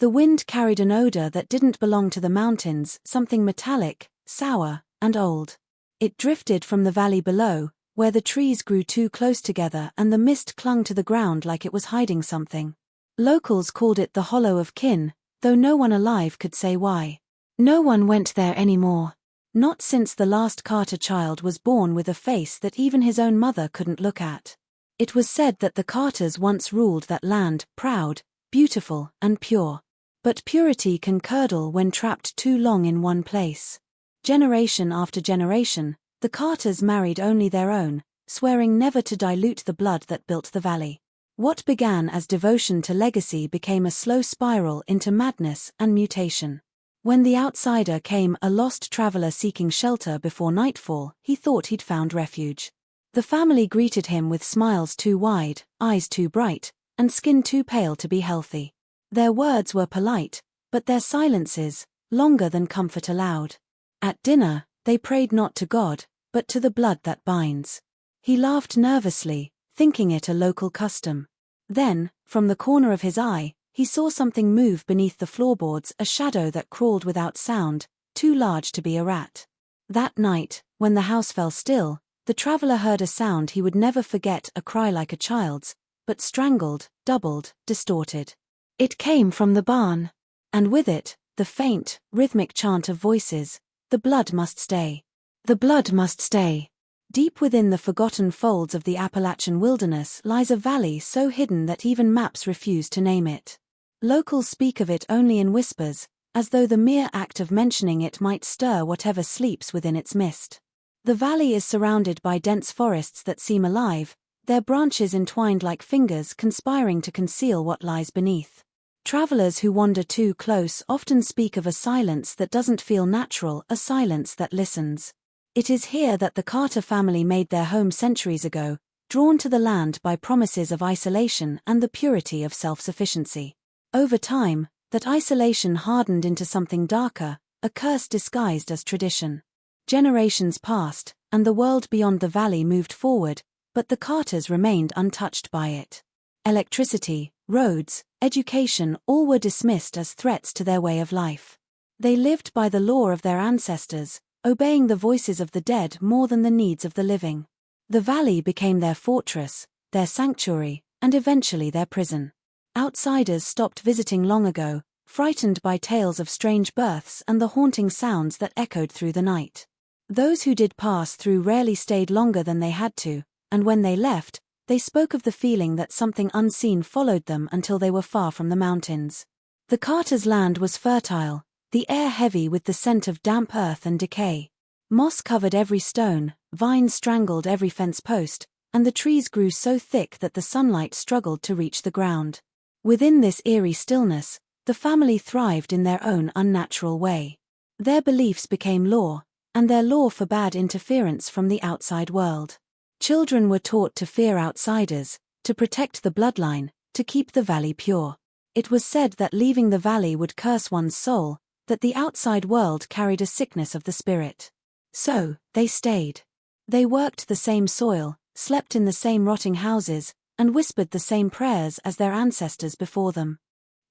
The wind carried an odor that didn't belong to the mountains, something metallic, sour, and old. It drifted from the valley below, where the trees grew too close together and the mist clung to the ground like it was hiding something. Locals called it the Hollow of Kin, though no one alive could say why. No one went there anymore. Not since the last Carter child was born with a face that even his own mother couldn't look at. It was said that the Carters once ruled that land, proud, beautiful, and pure. But purity can curdle when trapped too long in one place. Generation after generation, the Carters married only their own, swearing never to dilute the blood that built the valley. What began as devotion to legacy became a slow spiral into madness and mutation. When the outsider came, a lost traveler seeking shelter before nightfall, he thought he'd found refuge. The family greeted him with smiles too wide, eyes too bright, and skin too pale to be healthy. Their words were polite, but their silences, longer than comfort allowed. At dinner, they prayed not to God, but to the blood that binds. He laughed nervously, thinking it a local custom. Then, from the corner of his eye, he saw something move beneath the floorboards, a shadow that crawled without sound, too large to be a rat. That night, when the house fell still, the traveler heard a sound he would never forget, a cry like a child's, but strangled, doubled, distorted. It came from the barn. And with it, the faint, rhythmic chant of voices, "The blood must stay. The blood must stay." Deep within the forgotten folds of the Appalachian wilderness lies a valley so hidden that even maps refuse to name it. Locals speak of it only in whispers, as though the mere act of mentioning it might stir whatever sleeps within its mist. The valley is surrounded by dense forests that seem alive, their branches entwined like fingers conspiring to conceal what lies beneath. Travelers who wander too close often speak of a silence that doesn't feel natural, a silence that listens. It is here that the Carter family made their home centuries ago, drawn to the land by promises of isolation and the purity of self-sufficiency. Over time, that isolation hardened into something darker, a curse disguised as tradition. Generations passed, and the world beyond the valley moved forward, but the Carters remained untouched by it. Electricity, roads, education, all were dismissed as threats to their way of life. They lived by the law of their ancestors, obeying the voices of the dead more than the needs of the living. The valley became their fortress, their sanctuary, and eventually their prison. Outsiders stopped visiting long ago, frightened by tales of strange births and the haunting sounds that echoed through the night. Those who did pass through rarely stayed longer than they had to, and when they left, they spoke of the feeling that something unseen followed them until they were far from the mountains. The Carters' land was fertile, the air heavy with the scent of damp earth and decay. Moss covered every stone, vines strangled every fence post, and the trees grew so thick that the sunlight struggled to reach the ground. Within this eerie stillness, the family thrived in their own unnatural way. Their beliefs became law, and their law forbade interference from the outside world. Children were taught to fear outsiders, to protect the bloodline, to keep the valley pure. It was said that leaving the valley would curse one's soul, that the outside world carried a sickness of the spirit. So, they stayed. They worked the same soil, slept in the same rotting houses, and whispered the same prayers as their ancestors before them.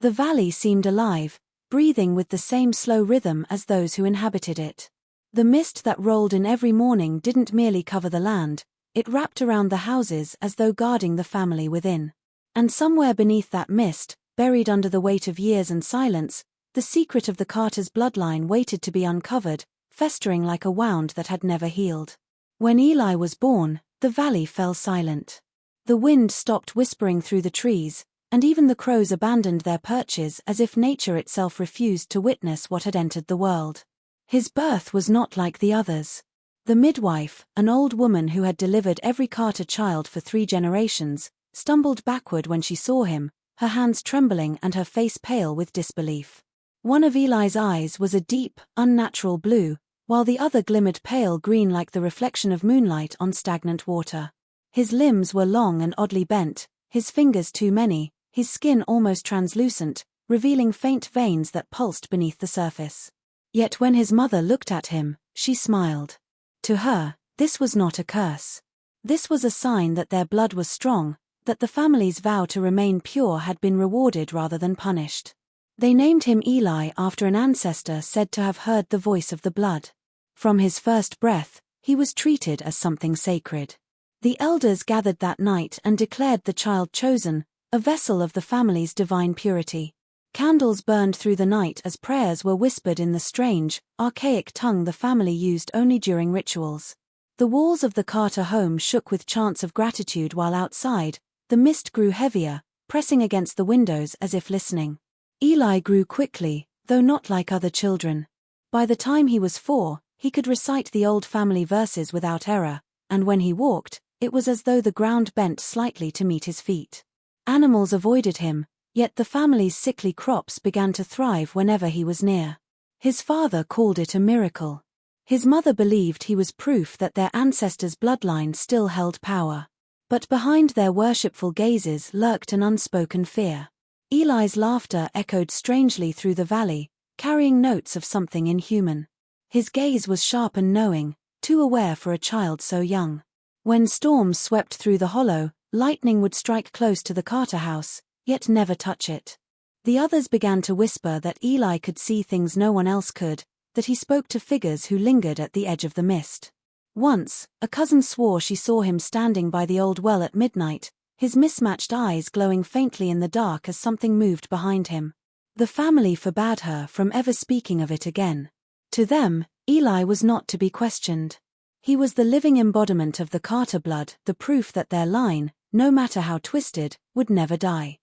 The valley seemed alive, breathing with the same slow rhythm as those who inhabited it. The mist that rolled in every morning didn't merely cover the land, it wrapped around the houses as though guarding the family within. And somewhere beneath that mist, buried under the weight of years and silence, the secret of the Carters' bloodline waited to be uncovered, festering like a wound that had never healed. When Eli was born, the valley fell silent. The wind stopped whispering through the trees, and even the crows abandoned their perches as if nature itself refused to witness what had entered the world. His birth was not like the others. The midwife, an old woman who had delivered every Carter child for 3 generations, stumbled backward when she saw him, her hands trembling and her face pale with disbelief. One of Eli's eyes was a deep, unnatural blue, while the other glimmered pale green like the reflection of moonlight on stagnant water. His limbs were long and oddly bent, his fingers too many, his skin almost translucent, revealing faint veins that pulsed beneath the surface. Yet when his mother looked at him, she smiled. To her, this was not a curse. This was a sign that their blood was strong, that the family's vow to remain pure had been rewarded rather than punished. They named him Eli after an ancestor said to have heard the voice of the blood. From his first breath, he was treated as something sacred. The elders gathered that night and declared the child chosen, a vessel of the family's divine purity. Candles burned through the night as prayers were whispered in the strange, archaic tongue the family used only during rituals. The walls of the Carter home shook with chants of gratitude while outside, the mist grew heavier, pressing against the windows as if listening. Eli grew quickly, though not like other children. By the time he was 4, he could recite the old family verses without error, and when he walked, it was as though the ground bent slightly to meet his feet. Animals avoided him, yet the family's sickly crops began to thrive whenever he was near. His father called it a miracle. His mother believed he was proof that their ancestors' bloodline still held power. But behind their worshipful gazes lurked an unspoken fear. Eli's laughter echoed strangely through the valley, carrying notes of something inhuman. His gaze was sharp and knowing, too aware for a child so young. When storms swept through the hollow, lightning would strike close to the Carter house, yet never touch it. The others began to whisper that Eli could see things no one else could, that he spoke to figures who lingered at the edge of the mist. Once, a cousin swore she saw him standing by the old well at midnight, his mismatched eyes glowing faintly in the dark as something moved behind him. The family forbade her from ever speaking of it again. To them, Eli was not to be questioned. He was the living embodiment of the Carter blood, the proof that their line, no matter how twisted, would never die.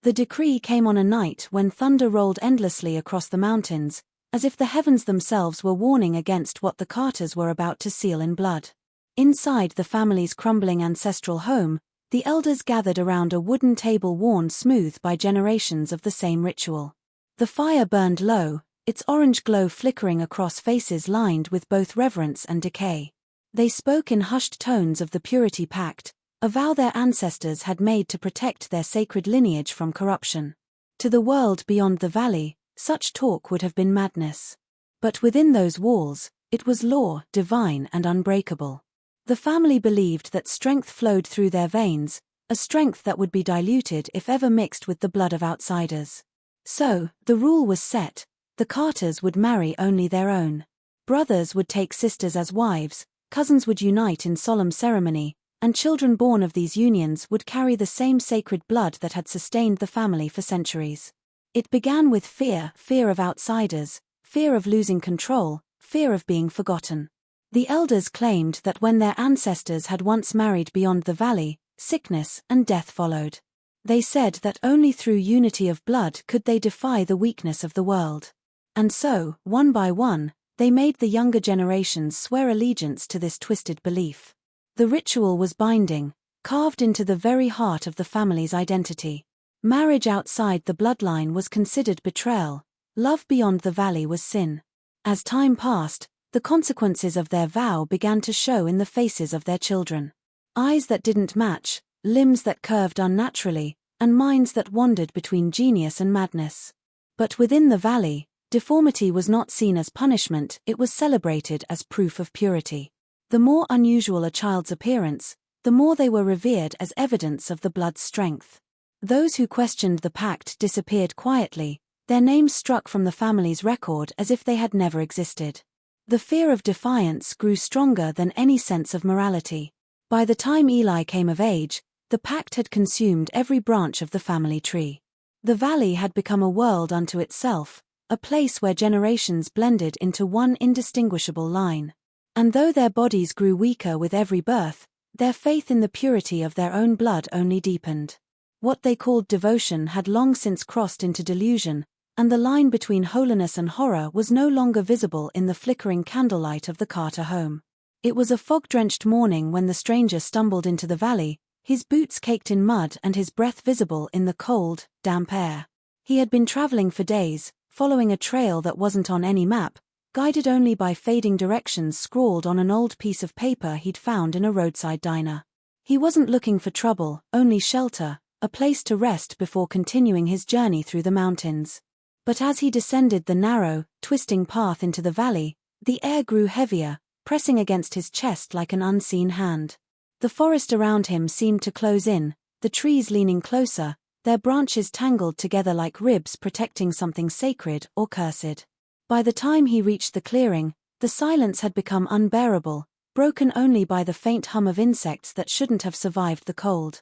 The decree came on a night when thunder rolled endlessly across the mountains, as if the heavens themselves were warning against what the Carters were about to seal in blood. Inside the family's crumbling ancestral home, the elders gathered around a wooden table worn smooth by generations of the same ritual. The fire burned low, its orange glow flickering across faces lined with both reverence and decay. They spoke in hushed tones of the purity pact, a vow their ancestors had made to protect their sacred lineage from corruption. To the world beyond the valley, such talk would have been madness. But within those walls, it was law, divine and unbreakable. The family believed that strength flowed through their veins, a strength that would be diluted if ever mixed with the blood of outsiders. So, the rule was set: the Carters would marry only their own. Brothers would take sisters as wives, cousins would unite in solemn ceremony, and children born of these unions would carry the same sacred blood that had sustained the family for centuries. It began with fear of outsiders, fear of losing control, fear of being forgotten. The elders claimed that when their ancestors had once married beyond the valley, sickness and death followed. They said that only through unity of blood could they defy the weakness of the world. And so, one by one, they made the younger generations swear allegiance to this twisted belief. The ritual was binding, carved into the very heart of the family's identity. Marriage outside the bloodline was considered betrayal, love beyond the valley was sin. As time passed, the consequences of their vow began to show in the faces of their children. Eyes that didn't match, limbs that curved unnaturally, and minds that wandered between genius and madness. But within the valley, deformity was not seen as punishment, it was celebrated as proof of purity. The more unusual a child's appearance, the more they were revered as evidence of the blood's strength. Those who questioned the pact disappeared quietly, their names struck from the family's record as if they had never existed. The fear of defiance grew stronger than any sense of morality. By the time Eli came of age, the pact had consumed every branch of the family tree. The valley had become a world unto itself, a place where generations blended into one indistinguishable line. And though their bodies grew weaker with every birth, their faith in the purity of their own blood only deepened. What they called devotion had long since crossed into delusion, and the line between holiness and horror was no longer visible in the flickering candlelight of the Carter home. It was a fog-drenched morning when the stranger stumbled into the valley, his boots caked in mud and his breath visible in the cold, damp air. He had been traveling for days, following a trail that wasn't on any map, guided only by fading directions scrawled on an old piece of paper he'd found in a roadside diner. He wasn't looking for trouble, only shelter, a place to rest before continuing his journey through the mountains. But as he descended the narrow, twisting path into the valley, the air grew heavier, pressing against his chest like an unseen hand. The forest around him seemed to close in, the trees leaning closer, their branches tangled together like ribs protecting something sacred or cursed. By the time he reached the clearing, the silence had become unbearable, broken only by the faint hum of insects that shouldn't have survived the cold.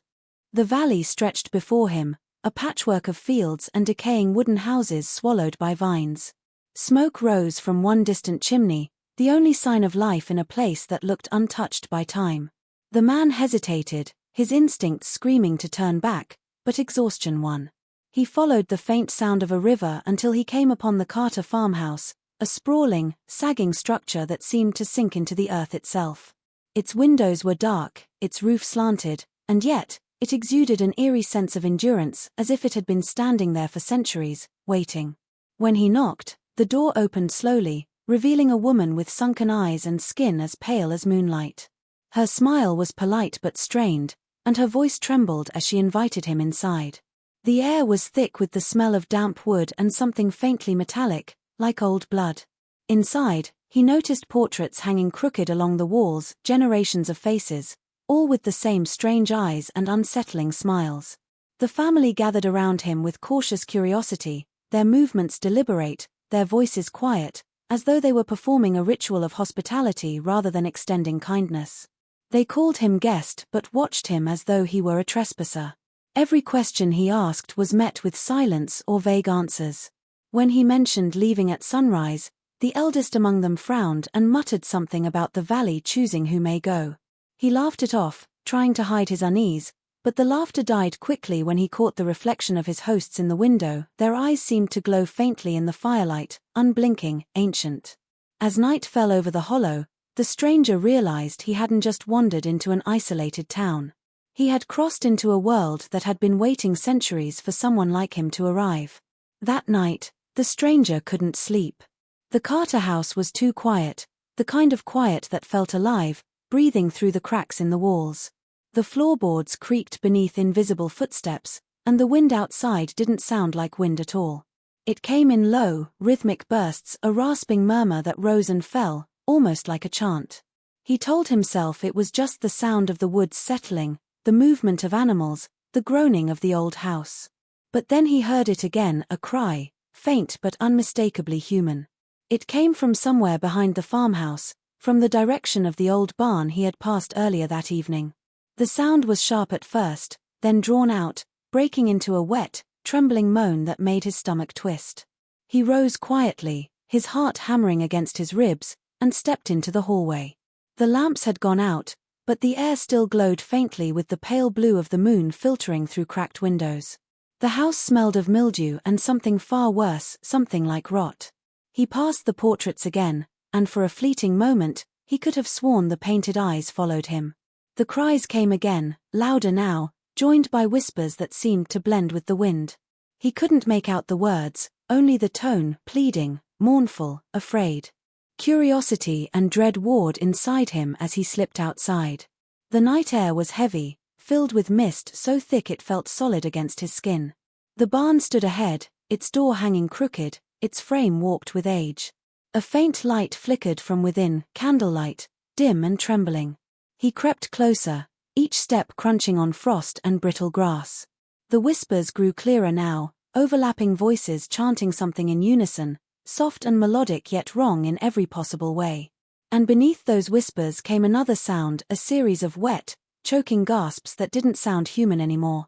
The valley stretched before him, a patchwork of fields and decaying wooden houses swallowed by vines. Smoke rose from one distant chimney, the only sign of life in a place that looked untouched by time. The man hesitated, his instincts screaming to turn back, but exhaustion won. He followed the faint sound of a river until he came upon the Carter farmhouse, a sprawling, sagging structure that seemed to sink into the earth itself. Its windows were dark, its roof slanted, and yet, it exuded an eerie sense of endurance, as if it had been standing there for centuries, waiting. When he knocked, the door opened slowly, revealing a woman with sunken eyes and skin as pale as moonlight. Her smile was polite but strained, and her voice trembled as she invited him inside. The air was thick with the smell of damp wood and something faintly metallic, like old blood. Inside, he noticed portraits hanging crooked along the walls, generations of faces, all with the same strange eyes and unsettling smiles. The family gathered around him with cautious curiosity, their movements deliberate, their voices quiet, as though they were performing a ritual of hospitality rather than extending kindness. They called him guest but watched him as though he were a trespasser. Every question he asked was met with silence or vague answers. When he mentioned leaving at sunrise, the eldest among them frowned and muttered something about the valley choosing who may go. He laughed it off, trying to hide his unease, but the laughter died quickly when he caught the reflection of his hosts in the window. Their eyes seemed to glow faintly in the firelight, unblinking, ancient. As night fell over the hollow, the stranger realized he hadn't just wandered into an isolated town. He had crossed into a world that had been waiting centuries for someone like him to arrive. That night, the stranger couldn't sleep. The Carter house was too quiet, the kind of quiet that felt alive, breathing through the cracks in the walls. The floorboards creaked beneath invisible footsteps, and the wind outside didn't sound like wind at all. It came in low, rhythmic bursts, a rasping murmur that rose and fell, almost like a chant. He told himself it was just the sound of the woods settling, the movement of animals, the groaning of the old house. But then he heard it again, a cry, faint but unmistakably human. It came from somewhere behind the farmhouse, from the direction of the old barn he had passed earlier that evening. The sound was sharp at first, then drawn out, breaking into a wet, trembling moan that made his stomach twist. He rose quietly, his heart hammering against his ribs, and stepped into the hallway. The lamps had gone out, but the air still glowed faintly with the pale blue of the moon filtering through cracked windows. The house smelled of mildew and something far worse, something like rot. He passed the portraits again, and for a fleeting moment, he could have sworn the painted eyes followed him. The cries came again, louder now, joined by whispers that seemed to blend with the wind. He couldn't make out the words, only the tone, pleading, mournful, afraid. Curiosity and dread warred inside him as he slipped outside. The night air was heavy, filled with mist so thick it felt solid against his skin. The barn stood ahead, its door hanging crooked, its frame warped with age. A faint light flickered from within, candlelight, dim and trembling. He crept closer, each step crunching on frost and brittle grass. The whispers grew clearer now, overlapping voices chanting something in unison, soft and melodic yet wrong in every possible way. And beneath those whispers came another sound, a series of wet, choking gasps that didn't sound human anymore.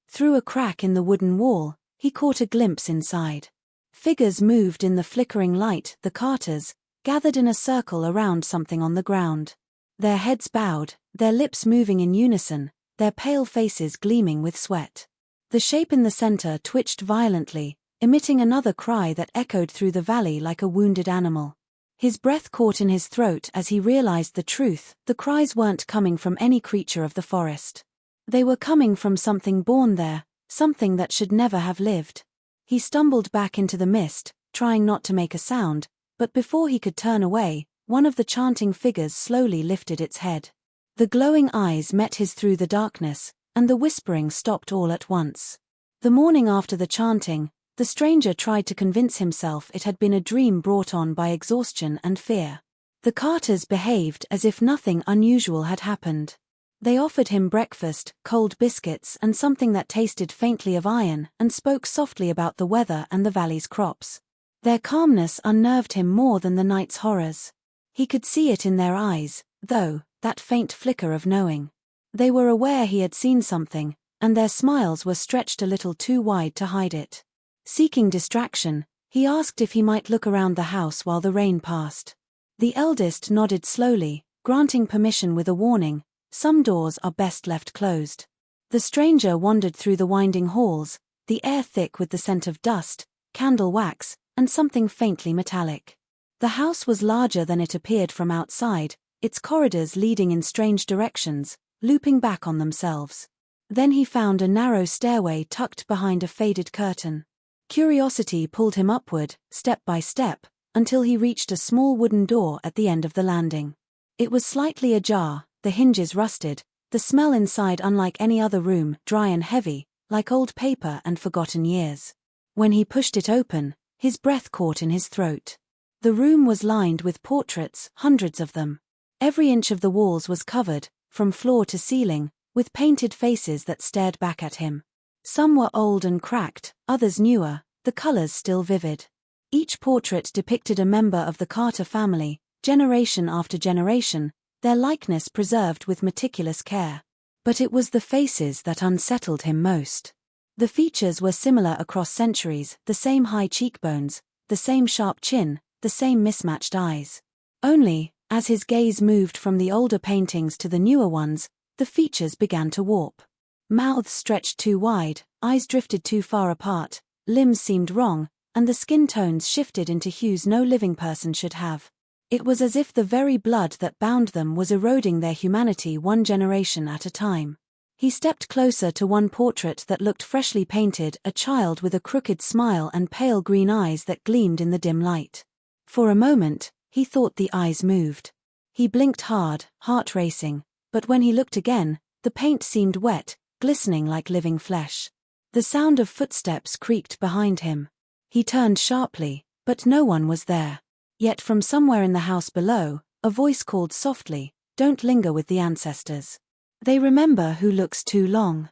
Through a crack in the wooden wall, he caught a glimpse inside. Figures moved in the flickering light, the Carters, gathered in a circle around something on the ground. Their heads bowed, their lips moving in unison, their pale faces gleaming with sweat. The shape in the center twitched violently, emitting another cry that echoed through the valley like a wounded animal. His breath caught in his throat as he realized the truth. The cries weren't coming from any creature of the forest. They were coming from something born there, something that should never have lived. He stumbled back into the mist, trying not to make a sound, but before he could turn away, one of the chanting figures slowly lifted its head. The glowing eyes met his through the darkness, and the whispering stopped all at once. The morning after the chanting, the stranger tried to convince himself it had been a dream brought on by exhaustion and fear. The Carters behaved as if nothing unusual had happened. They offered him breakfast, cold biscuits and something that tasted faintly of iron, and spoke softly about the weather and the valley's crops. Their calmness unnerved him more than the night's horrors. He could see it in their eyes, though, that faint flicker of knowing. They were aware he had seen something, and their smiles were stretched a little too wide to hide it. Seeking distraction, he asked if he might look around the house while the rain passed. The eldest nodded slowly, granting permission with a warning: some doors are best left closed. The stranger wandered through the winding halls, the air thick with the scent of dust, candle wax, and something faintly metallic. The house was larger than it appeared from outside, its corridors leading in strange directions, looping back on themselves. Then he found a narrow stairway tucked behind a faded curtain. Curiosity pulled him upward, step by step, until he reached a small wooden door at the end of the landing. It was slightly ajar, the hinges rusted, the smell inside unlike any other room, dry and heavy, like old paper and forgotten years. When he pushed it open, his breath caught in his throat. The room was lined with portraits, hundreds of them. Every inch of the walls was covered, from floor to ceiling, with painted faces that stared back at him. Some were old and cracked, others newer, the colors still vivid. Each portrait depicted a member of the Carter family, generation after generation, their likeness preserved with meticulous care. But it was the faces that unsettled him most. The features were similar across centuries, the same high cheekbones, the same sharp chin, the same mismatched eyes. Only, as his gaze moved from the older paintings to the newer ones, the features began to warp. Mouths stretched too wide, eyes drifted too far apart, limbs seemed wrong, and the skin tones shifted into hues no living person should have. It was as if the very blood that bound them was eroding their humanity one generation at a time. He stepped closer to one portrait that looked freshly painted, a child with a crooked smile and pale green eyes that gleamed in the dim light. For a moment, he thought the eyes moved. He blinked hard, heart racing, but when he looked again, the paint seemed wet, glistening like living flesh. The sound of footsteps creaked behind him. He turned sharply, but no one was there. Yet from somewhere in the house below, a voice called softly, "Don't linger with the ancestors. They remember who looks too long."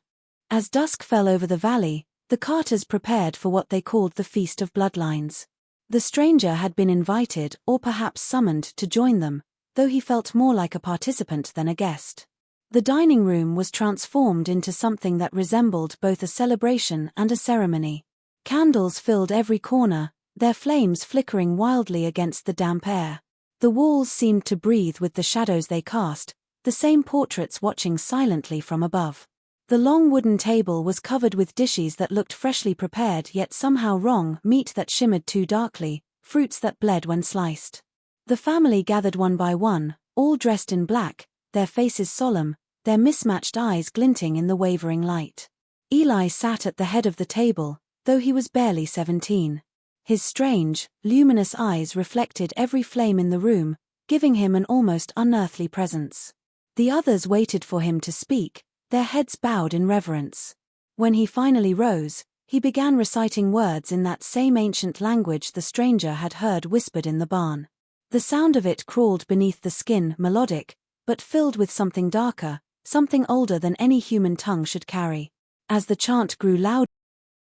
As dusk fell over the valley, the Carters prepared for what they called the Feast of Bloodlines. The stranger had been invited or perhaps summoned to join them, though he felt more like a participant than a guest. The dining room was transformed into something that resembled both a celebration and a ceremony. Candles filled every corner, their flames flickering wildly against the damp air. The walls seemed to breathe with the shadows they cast, the same portraits watching silently from above. The long wooden table was covered with dishes that looked freshly prepared yet somehow wrong, meat that shimmered too darkly, fruits that bled when sliced. The family gathered one by one, all dressed in black, their faces solemn, their mismatched eyes glinting in the wavering light. Eli sat at the head of the table, though he was barely 17. His strange, luminous eyes reflected every flame in the room, giving him an almost unearthly presence. The others waited for him to speak, their heads bowed in reverence. When he finally rose, he began reciting words in that same ancient language the stranger had heard whispered in the barn. The sound of it crawled beneath the skin, melodic, but filled with something darker, something older than any human tongue should carry. As the chant grew louder,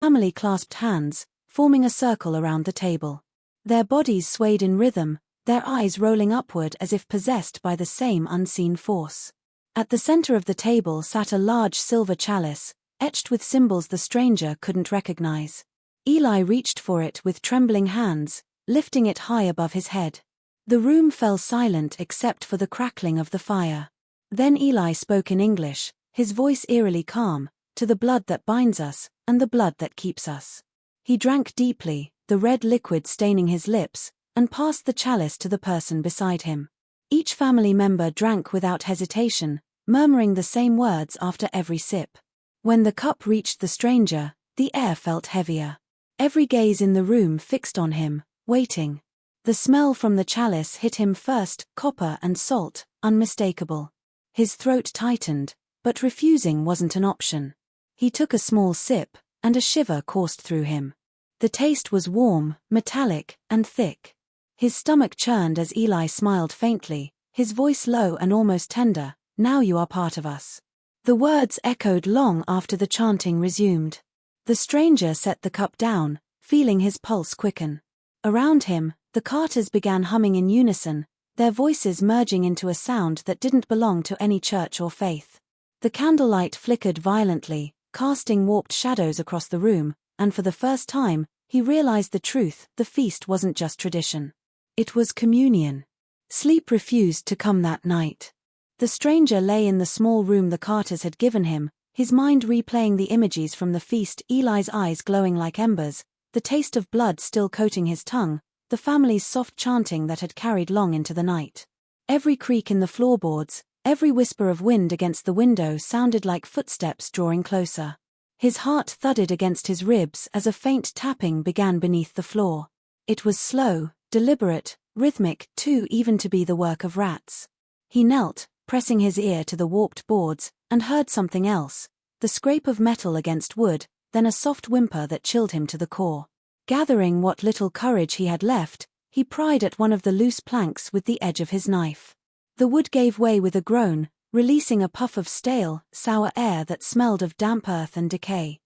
the family clasped hands, forming a circle around the table. Their bodies swayed in rhythm, their eyes rolling upward as if possessed by the same unseen force. At the center of the table sat a large silver chalice, etched with symbols the stranger couldn't recognize. Eli reached for it with trembling hands, lifting it high above his head. The room fell silent except for the crackling of the fire. Then Eli spoke in English, his voice eerily calm, "To the blood that binds us, and the blood that keeps us." He drank deeply, the red liquid staining his lips, and passed the chalice to the person beside him. Each family member drank without hesitation, murmuring the same words after every sip. When the cup reached the stranger, the air felt heavier. Every gaze in the room fixed on him, waiting. The smell from the chalice hit him first, copper and salt, unmistakable. His throat tightened, but refusing wasn't an option. He took a small sip, and a shiver coursed through him. The taste was warm, metallic, and thick. His stomach churned as Eli smiled faintly, his voice low and almost tender, Now you are part of us." The words echoed long after the chanting resumed. The stranger set the cup down, feeling his pulse quicken. Around him, the Carters began humming in unison, their voices merging into a sound that didn't belong to any church or faith. The candlelight flickered violently, casting warped shadows across the room, and for the first time, he realized the truth: the feast wasn't just tradition. It was communion. Sleep refused to come that night. The stranger lay in the small room the Carters had given him, his mind replaying the images from the feast, Eli's eyes glowing like embers, the taste of blood still coating his tongue, the family's soft chanting that had carried long into the night. Every creak in the floorboards, every whisper of wind against the window sounded like footsteps drawing closer. His heart thudded against his ribs as a faint tapping began beneath the floor. It was slow, deliberate, rhythmic, too even to be the work of rats. He knelt, pressing his ear to the warped boards, and heard something else, the scrape of metal against wood, then a soft whimper that chilled him to the core. Gathering what little courage he had left, he pried at one of the loose planks with the edge of his knife. The wood gave way with a groan, releasing a puff of stale, sour air that smelled of damp earth and decay.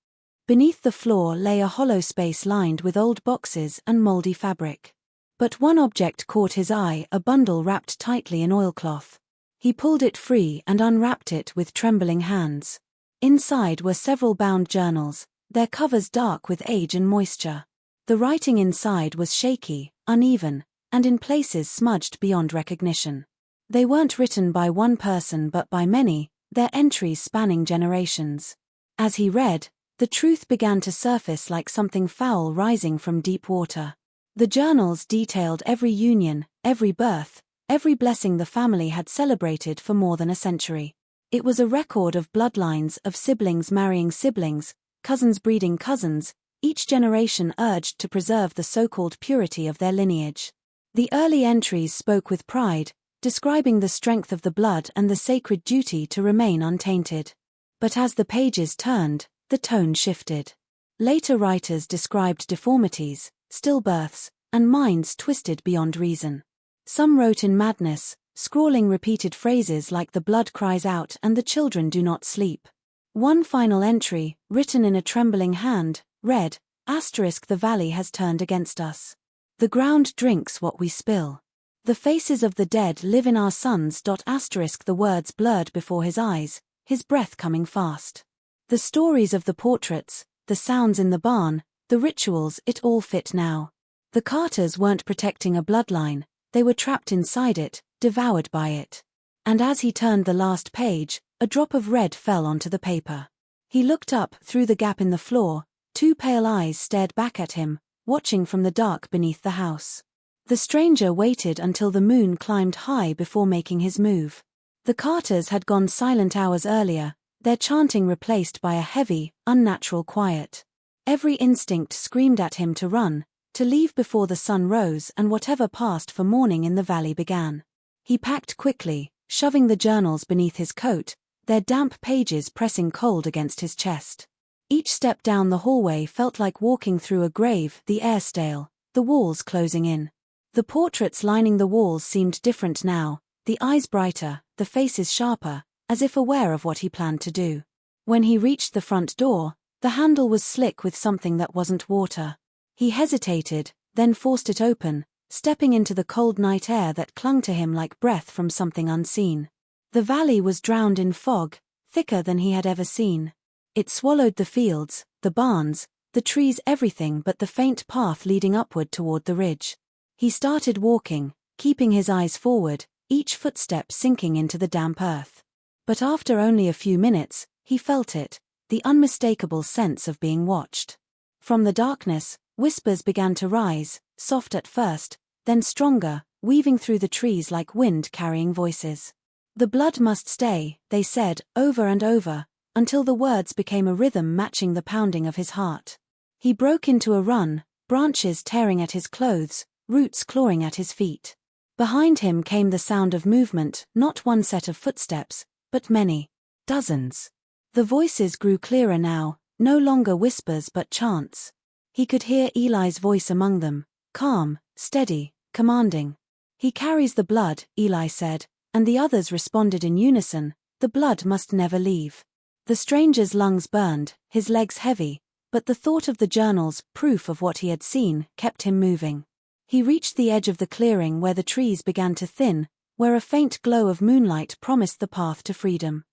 Beneath the floor lay a hollow space lined with old boxes and moldy fabric. But one object caught his eye, a bundle wrapped tightly in oilcloth. He pulled it free and unwrapped it with trembling hands. Inside were several bound journals, their covers dark with age and moisture. The writing inside was shaky, uneven, and in places smudged beyond recognition. They weren't written by one person but by many, their entries spanning generations. As he read, the truth began to surface like something foul rising from deep water. The journals detailed every union, every birth, every blessing the family had celebrated for more than a century. It was a record of bloodlines, of siblings marrying siblings, cousins breeding cousins, each generation urged to preserve the so-called purity of their lineage. The early entries spoke with pride, describing the strength of the blood and the sacred duty to remain untainted. But as the pages turned, the tone shifted. Later writers described deformities, stillbirths, and minds twisted beyond reason. Some wrote in madness, scrawling repeated phrases like "the blood cries out and the children do not sleep." One final entry, written in a trembling hand, read, "The valley has turned against us. The ground drinks what we spill. The faces of the dead live in our sons." The words blurred before his eyes, his breath coming fast. The stories of the portraits, the sounds in the barn, the rituals, it all fit now. The Carters weren't protecting a bloodline, they were trapped inside it, devoured by it. And as he turned the last page, a drop of red fell onto the paper. He looked up through the gap in the floor, two pale eyes stared back at him, watching from the dark beneath the house. The stranger waited until the moon climbed high before making his move. The Carters had gone silent hours earlier, their chanting replaced by a heavy, unnatural quiet. Every instinct screamed at him to run, to leave before the sun rose and whatever passed for morning in the valley began. He packed quickly, shoving the journals beneath his coat, their damp pages pressing cold against his chest. Each step down the hallway felt like walking through a grave, the air stale, the walls closing in. The portraits lining the walls seemed different now, the eyes brighter, the faces sharper, as if aware of what he planned to do. When he reached the front door, the handle was slick with something that wasn't water. He hesitated, then forced it open, stepping into the cold night air that clung to him like breath from something unseen. The valley was drowned in fog, thicker than he had ever seen. It swallowed the fields, the barns, the trees, everything but the faint path leading upward toward the ridge. He started walking, keeping his eyes forward, each footstep sinking into the damp earth. But after only a few minutes, he felt it, the unmistakable sense of being watched. From the darkness, whispers began to rise, soft at first, then stronger, weaving through the trees like wind carrying voices. "The blood must stay," they said, over and over, until the words became a rhythm matching the pounding of his heart. He broke into a run, branches tearing at his clothes, roots clawing at his feet. Behind him came the sound of movement, not one set of footsteps, but many. Dozens. The voices grew clearer now, no longer whispers but chants. He could hear Eli's voice among them, calm, steady, commanding. "He carries the blood," Eli said, and the others responded in unison, The blood must never leave. The stranger's lungs burned, his legs heavy, but the thought of the journals, proof of what he had seen, kept him moving. He reached the edge of the clearing where the trees began to thin, where a faint glow of moonlight promised the path to freedom.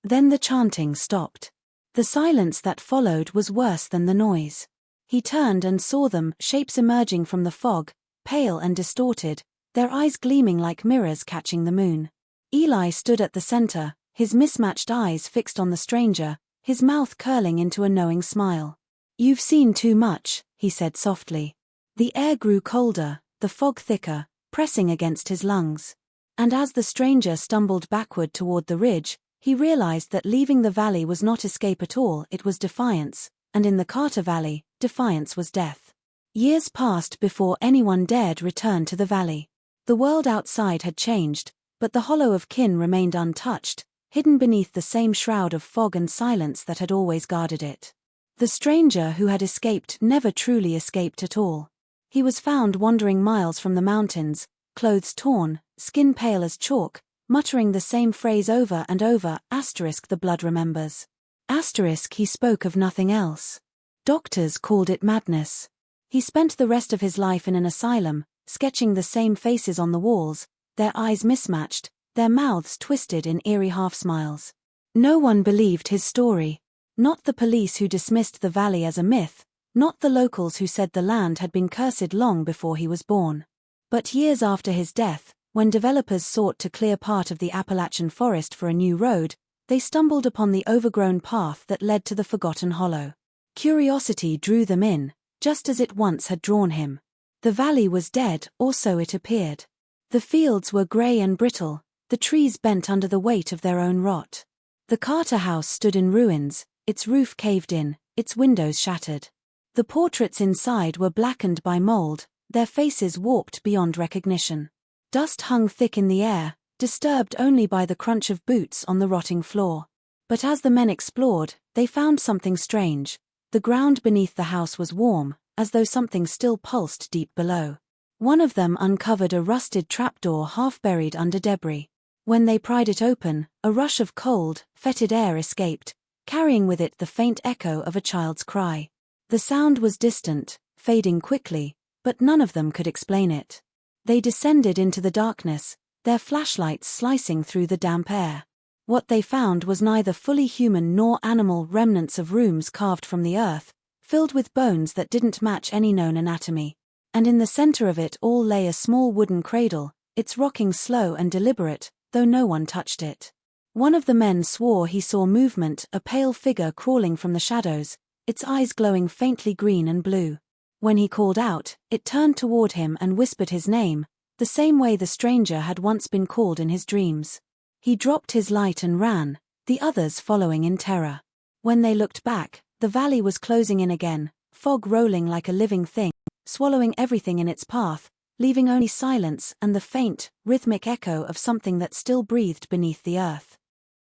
Then the chanting stopped. The silence that followed was worse than the noise. He turned and saw them, shapes emerging from the fog, pale and distorted, their eyes gleaming like mirrors catching the moon. Eli stood at the center, his mismatched eyes fixed on the stranger, his mouth curling into a knowing smile. "You've seen too much," he said softly. The air grew colder, the fog thicker, pressing against his lungs. And as the stranger stumbled backward toward the ridge, he realized that leaving the valley was not escape at all, it was defiance, and in the Carter Valley, defiance was death. Years passed before anyone dared return to the valley. The world outside had changed, but the hollow of kin remained untouched, hidden beneath the same shroud of fog and silence that had always guarded it. The stranger who had escaped never truly escaped at all. He was found wandering miles from the mountains, clothes torn, skin pale as chalk, muttering the same phrase over and over, *the blood remembers. He spoke of nothing else. Doctors called it madness. He spent the rest of his life in an asylum, sketching the same faces on the walls, their eyes mismatched, their mouths twisted in eerie half-smiles. No one believed his story. Not the police who dismissed the valley as a myth, not the locals who said the land had been cursed long before he was born. But years after his death, when developers sought to clear part of the Appalachian forest for a new road, they stumbled upon the overgrown path that led to the forgotten hollow. Curiosity drew them in, just as it once had drawn him. The valley was dead, or so it appeared. The fields were gray and brittle, the trees bent under the weight of their own rot. The Carter house stood in ruins, its roof caved in, its windows shattered. The portraits inside were blackened by mold, their faces warped beyond recognition. Dust hung thick in the air, disturbed only by the crunch of boots on the rotting floor. But as the men explored, they found something strange. The ground beneath the house was warm, as though something still pulsed deep below. One of them uncovered a rusted trapdoor half buried under debris. When they pried it open, a rush of cold, fetid air escaped, carrying with it the faint echo of a child's cry. The sound was distant, fading quickly, but none of them could explain it. They descended into the darkness, their flashlights slicing through the damp air. What they found was neither fully human nor animal, remnants of rooms carved from the earth, filled with bones that didn't match any known anatomy. And in the center of it all lay a small wooden cradle, its rocking slow and deliberate, though no one touched it. One of the men swore he saw movement, a pale figure crawling from the shadows, its eyes glowing faintly green and blue. When he called out, it turned toward him and whispered his name, the same way the stranger had once been called in his dreams. He dropped his light and ran, the others following in terror. When they looked back, the valley was closing in again, fog rolling like a living thing, swallowing everything in its path, leaving only silence and the faint, rhythmic echo of something that still breathed beneath the earth.